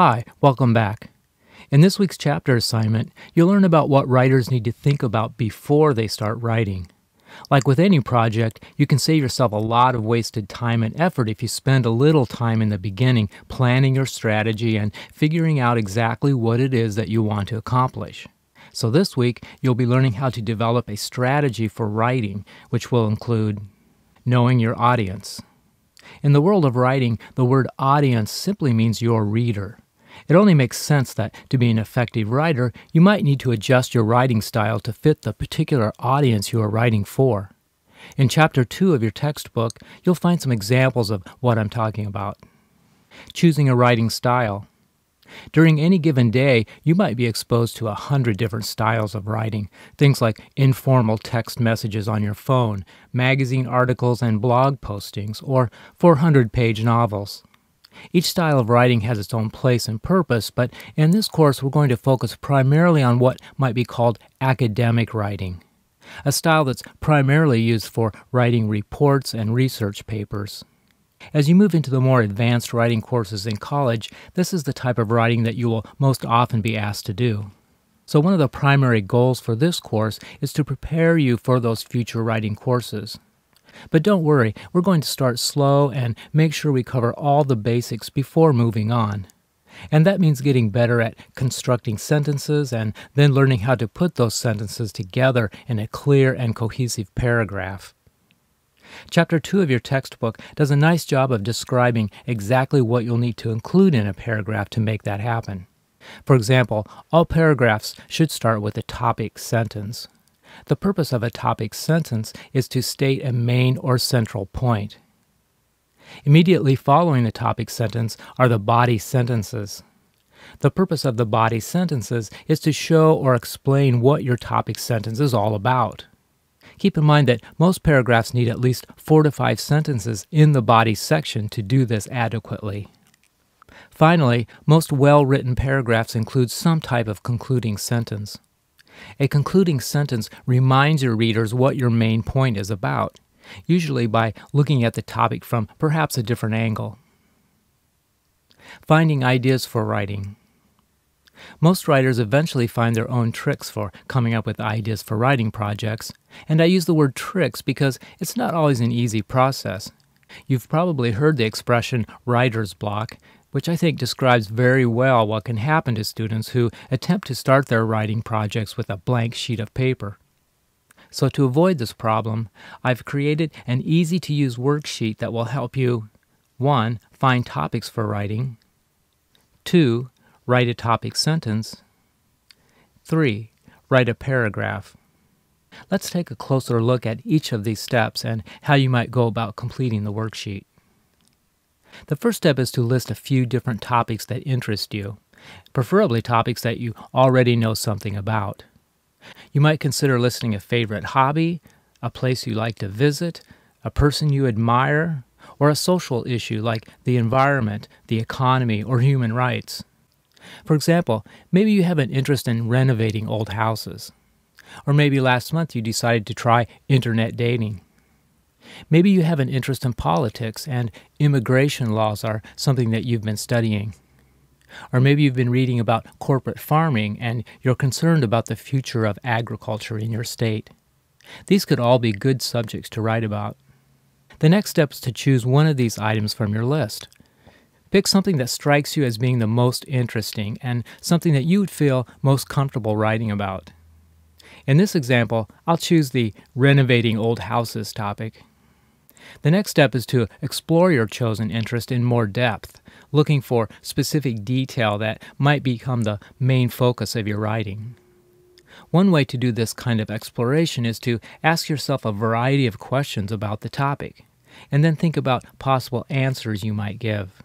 Hi, welcome back. In this week's chapter assignment, you'll learn about what writers need to think about before they start writing. Like with any project, you can save yourself a lot of wasted time and effort if you spend a little time in the beginning planning your strategy and figuring out exactly what it is that you want to accomplish. So this week, you'll be learning how to develop a strategy for writing, which will include knowing your audience. In the world of writing, the word audience simply means your reader. It only makes sense that to be an effective writer, you might need to adjust your writing style to fit the particular audience you are writing for. In Chapter 2 of your textbook, you'll find some examples of what I'm talking about. Choosing a writing style. During any given day, you might be exposed to 100 different styles of writing, things like informal text messages on your phone, magazine articles and blog postings, or 400-page novels. Each style of writing has its own place and purpose, but in this course we're going to focus primarily on what might be called academic writing, a style that's primarily used for writing reports and research papers. As you move into the more advanced writing courses in college, this is the type of writing that you will most often be asked to do. So one of the primary goals for this course is to prepare you for those future writing courses. But don't worry, we're going to start slow and make sure we cover all the basics before moving on. And that means getting better at constructing sentences and then learning how to put those sentences together in a clear and cohesive paragraph. Chapter 2 of your textbook does a nice job of describing exactly what you'll need to include in a paragraph to make that happen. For example, all paragraphs should start with a topic sentence. The purpose of a topic sentence is to state a main or central point. Immediately following the topic sentence are the body sentences. The purpose of the body sentences is to show or explain what your topic sentence is all about. Keep in mind that most paragraphs need at least 4 to 5 sentences in the body section to do this adequately. Finally, most well-written paragraphs include some type of concluding sentence. A concluding sentence reminds your readers what your main point is about, usually by looking at the topic from perhaps a different angle. Finding ideas for writing. Most writers eventually find their own tricks for coming up with ideas for writing projects, and I use the word tricks because it's not always an easy process. You've probably heard the expression writer's block, which I think describes very well what can happen to students who attempt to start their writing projects with a blank sheet of paper. So to avoid this problem, I've created an easy-to-use worksheet that will help you 1. Find topics for writing, 2. Write a topic sentence, 3. Write a paragraph. Let's take a closer look at each of these steps and how you might go about completing the worksheet. The first step is to list a few different topics that interest you, preferably topics that you already know something about. You might consider listing a favorite hobby, a place you like to visit, a person you admire, or a social issue like the environment, the economy, or human rights. For example, maybe you have an interest in renovating old houses. Or maybe last month you decided to try internet dating. Maybe you have an interest in politics and immigration laws are something that you've been studying. Or maybe you've been reading about corporate farming and you're concerned about the future of agriculture in your state. These could all be good subjects to write about. The next step is to choose one of these items from your list. Pick something that strikes you as being the most interesting and something that you would feel most comfortable writing about. In this example, I'll choose the renovating old houses topic. The next step is to explore your chosen interest in more depth, looking for specific detail that might become the main focus of your writing. One way to do this kind of exploration is to ask yourself a variety of questions about the topic, and then think about possible answers you might give.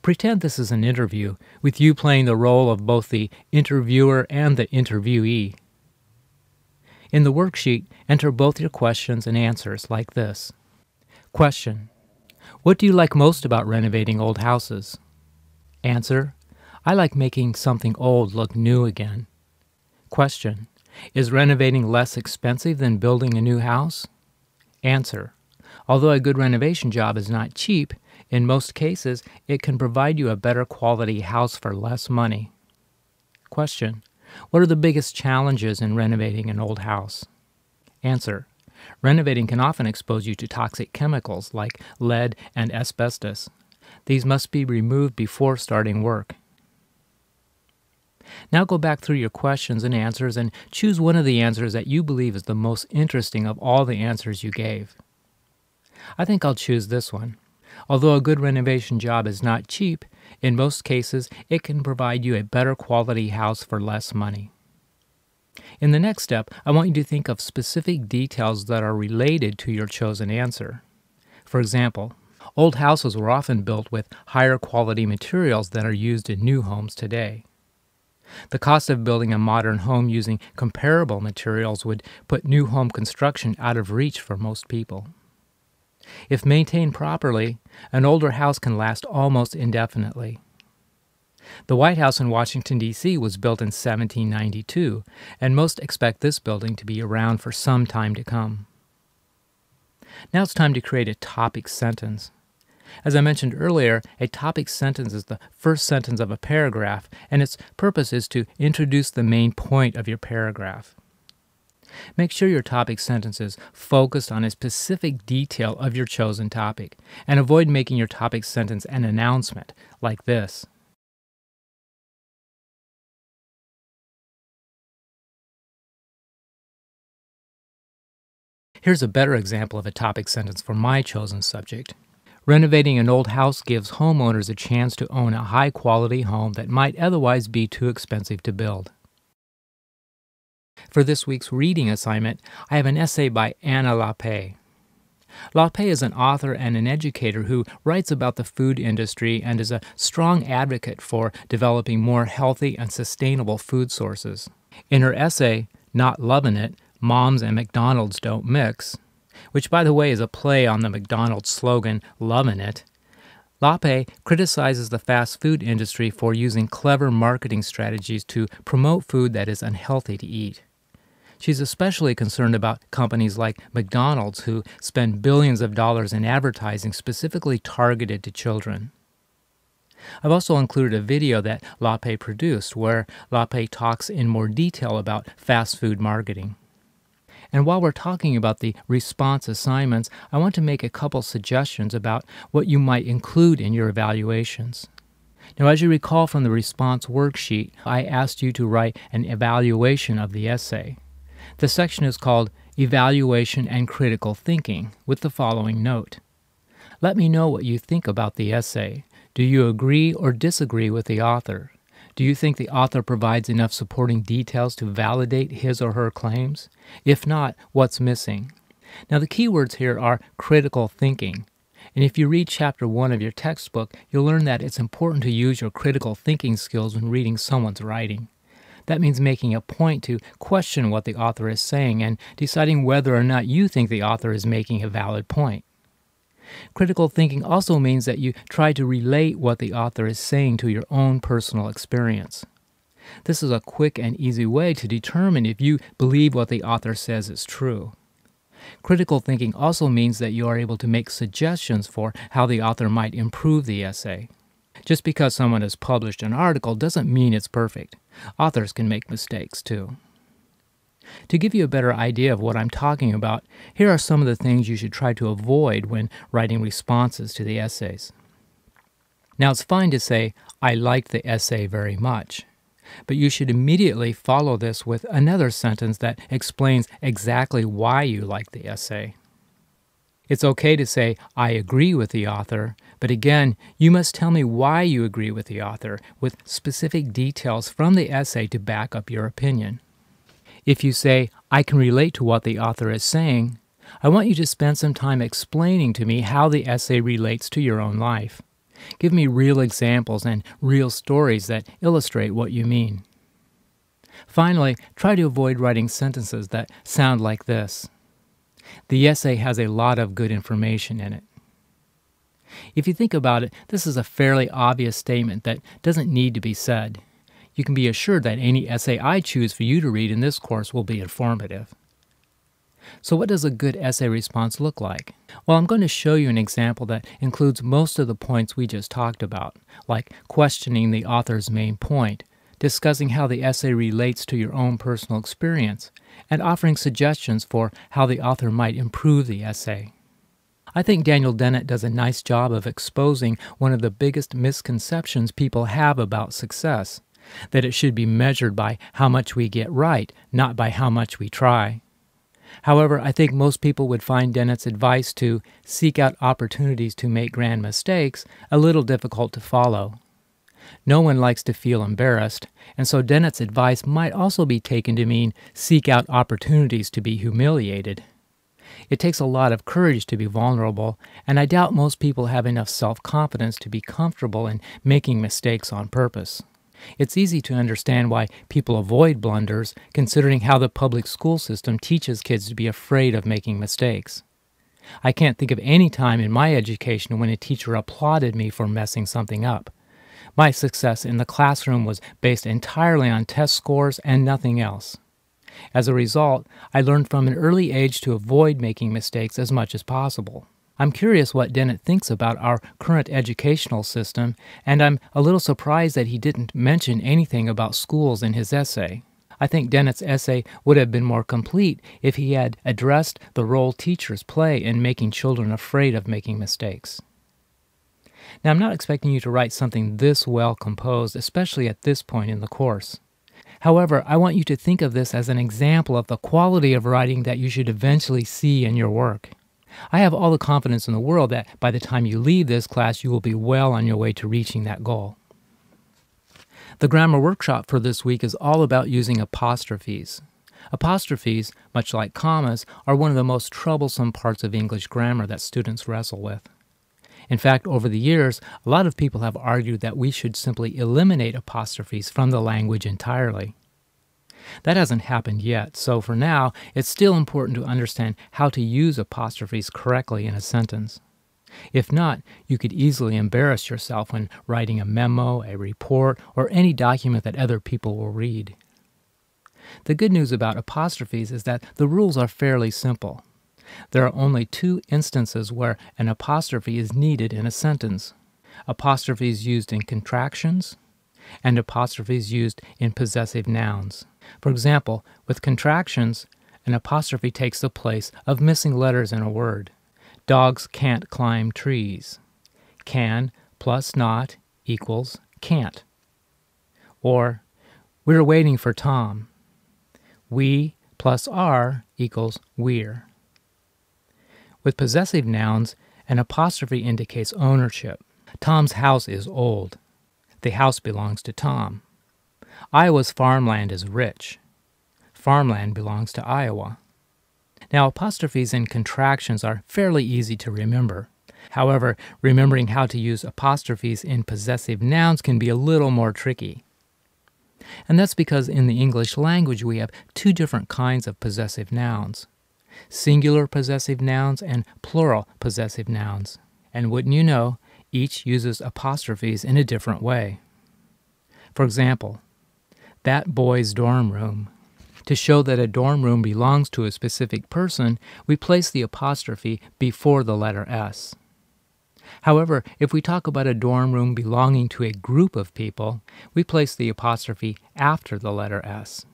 Pretend this is an interview, with you playing the role of both the interviewer and the interviewee. In the worksheet, enter both your questions and answers like this. Question: what do you like most about renovating old houses? Answer: I like making something old look new again. Question: is renovating less expensive than building a new house? Answer: although a good renovation job is not cheap, In most cases, it can provide you a better quality house for less money. Question: what are the biggest challenges in renovating an old house? Answer: renovating can often expose you to toxic chemicals like lead and asbestos. These must be removed before starting work. Now go back through your questions and answers and choose one of the answers that you believe is the most interesting of all the answers you gave. I think I'll choose this one. Although a good renovation job is not cheap, in most cases it can provide you a better quality house for less money. In the next step, I want you to think of specific details that are related to your chosen answer. For example, old houses were often built with higher quality materials than are used in new homes today. The cost of building a modern home using comparable materials would put new home construction out of reach for most people. If maintained properly, an older house can last almost indefinitely. The White House in Washington, D.C. was built in 1792, and most expect this building to be around for some time to come. Now it's time to create a topic sentence. As I mentioned earlier, a topic sentence is the first sentence of a paragraph, and its purpose is to introduce the main point of your paragraph. Make sure your topic sentence is focused on a specific detail of your chosen topic, and avoid making your topic sentence an announcement, like this. Here's a better example of a topic sentence for my chosen subject. Renovating an old house gives homeowners a chance to own a high-quality home that might otherwise be too expensive to build. For this week's reading assignment, I have an essay by Anna LaPaye. LaPaye is an author and an educator who writes about the food industry and is a strong advocate for developing more healthy and sustainable food sources. In her essay, Not Lovin' It, Moms and McDonald's Don't Mix, which by the way is a play on the McDonald's slogan, Lovin' It, LaPaye criticizes the fast food industry for using clever marketing strategies to promote food that is unhealthy to eat. She's especially concerned about companies like McDonald's who spend billions of dollars in advertising specifically targeted to children. I've also included a video that LaPaye produced where LaPaye talks in more detail about fast food marketing. And while we're talking about the response assignments, I want to make a couple suggestions about what you might include in your evaluations. Now, as you recall from the response worksheet, I asked you to write an evaluation of the essay. The section is called Evaluation and Critical Thinking, with the following note. Let me know what you think about the essay. Do you agree or disagree with the author? Do you think the author provides enough supporting details to validate his or her claims? If not, what's missing? Now, the key words here are critical thinking. And if you read Chapter 1 of your textbook, you'll learn that it's important to use your critical thinking skills when reading someone's writing. That means making a point to question what the author is saying and deciding whether or not you think the author is making a valid point. Critical thinking also means that you try to relate what the author is saying to your own personal experience. This is a quick and easy way to determine if you believe what the author says is true. Critical thinking also means that you are able to make suggestions for how the author might improve the essay. Just because someone has published an article doesn't mean it's perfect. Authors can make mistakes too. To give you a better idea of what I'm talking about, here are some of the things you should try to avoid when writing responses to the essays. Now, it's fine to say, I liked the essay very much, but you should immediately follow this with another sentence that explains exactly why you liked the essay. It's okay to say, I agree with the author, but again, you must tell me why you agree with the author, with specific details from the essay to back up your opinion. If you say, I can relate to what the author is saying, I want you to spend some time explaining to me how the essay relates to your own life. Give me real examples and real stories that illustrate what you mean. Finally, try to avoid writing sentences that sound like this. The essay has a lot of good information in it. If you think about it, this is a fairly obvious statement that doesn't need to be said. You can be assured that any essay I choose for you to read in this course will be informative. So what does a good essay response look like? Well, I'm going to show you an example that includes most of the points we just talked about, like questioning the author's main point, discussing how the essay relates to your own personal experience, and offering suggestions for how the author might improve the essay. I think Daniel Dennett does a nice job of exposing one of the biggest misconceptions people have about success, that it should be measured by how much we get right, not by how much we try. However, I think most people would find Dennett's advice to seek out opportunities to make grand mistakes a little difficult to follow. No one likes to feel embarrassed, and so Dennett's advice might also be taken to mean seek out opportunities to be humiliated. It takes a lot of courage to be vulnerable, and I doubt most people have enough self-confidence to be comfortable in making mistakes on purpose. It's easy to understand why people avoid blunders, considering how the public school system teaches kids to be afraid of making mistakes. I can't think of any time in my education when a teacher applauded me for messing something up. My success in the classroom was based entirely on test scores and nothing else. As a result, I learned from an early age to avoid making mistakes as much as possible. I'm curious what Dennett thinks about our current educational system, and I'm a little surprised that he didn't mention anything about schools in his essay. I think Dennett's essay would have been more complete if he had addressed the role teachers play in making children afraid of making mistakes. Now, I'm not expecting you to write something this well composed, especially at this point in the course. However, I want you to think of this as an example of the quality of writing that you should eventually see in your work. I have all the confidence in the world that by the time you leave this class, you will be well on your way to reaching that goal. The grammar workshop for this week is all about using apostrophes. Apostrophes, much like commas, are one of the most troublesome parts of English grammar that students wrestle with. In fact, over the years, a lot of people have argued that we should simply eliminate apostrophes from the language entirely. That hasn't happened yet, so for now, it's still important to understand how to use apostrophes correctly in a sentence. If not, you could easily embarrass yourself when writing a memo, a report, or any document that other people will read. The good news about apostrophes is that the rules are fairly simple. There are only two instances where an apostrophe is needed in a sentence: apostrophes used in contractions and apostrophes used in possessive nouns. For example, with contractions, an apostrophe takes the place of missing letters in a word. Dogs can't climb trees. Can plus not equals can't. Or, we're waiting for Tom. We plus are equals we're. With possessive nouns, an apostrophe indicates ownership. Tom's house is old. The house belongs to Tom. Iowa's farmland is rich. Farmland belongs to Iowa. Now, apostrophes and contractions are fairly easy to remember. However, remembering how to use apostrophes in possessive nouns can be a little more tricky. And that's because in the English language we have two different kinds of possessive nouns: singular possessive nouns and plural possessive nouns. And wouldn't you know, each uses apostrophes in a different way. For example, that boy's dorm room. To show that a dorm room belongs to a specific person, we place the apostrophe before the letter S. However, if we talk about a dorm room belonging to a group of people, we place the apostrophe after the letter S.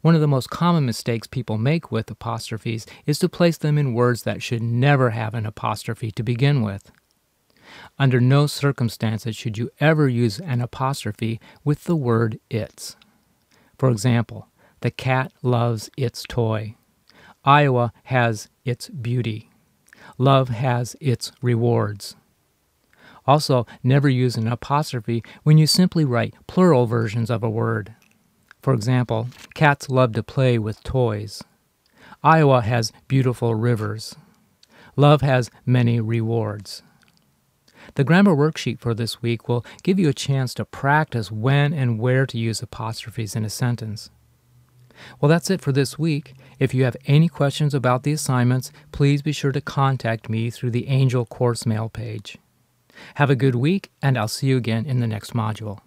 One of the most common mistakes people make with apostrophes is to place them in words that should never have an apostrophe to begin with. Under no circumstances should you ever use an apostrophe with the word its. For example, the cat loves its toy. Iowa has its beauty. Love has its rewards. Also, never use an apostrophe when you simply write plural versions of a word. For example, cats love to play with toys. Iowa has beautiful rivers. Love has many rewards. The grammar worksheet for this week will give you a chance to practice when and where to use apostrophes in a sentence. Well, that's it for this week. If you have any questions about the assignments, please be sure to contact me through the Angel course mail page. Have a good week, and I'll see you again in the next module.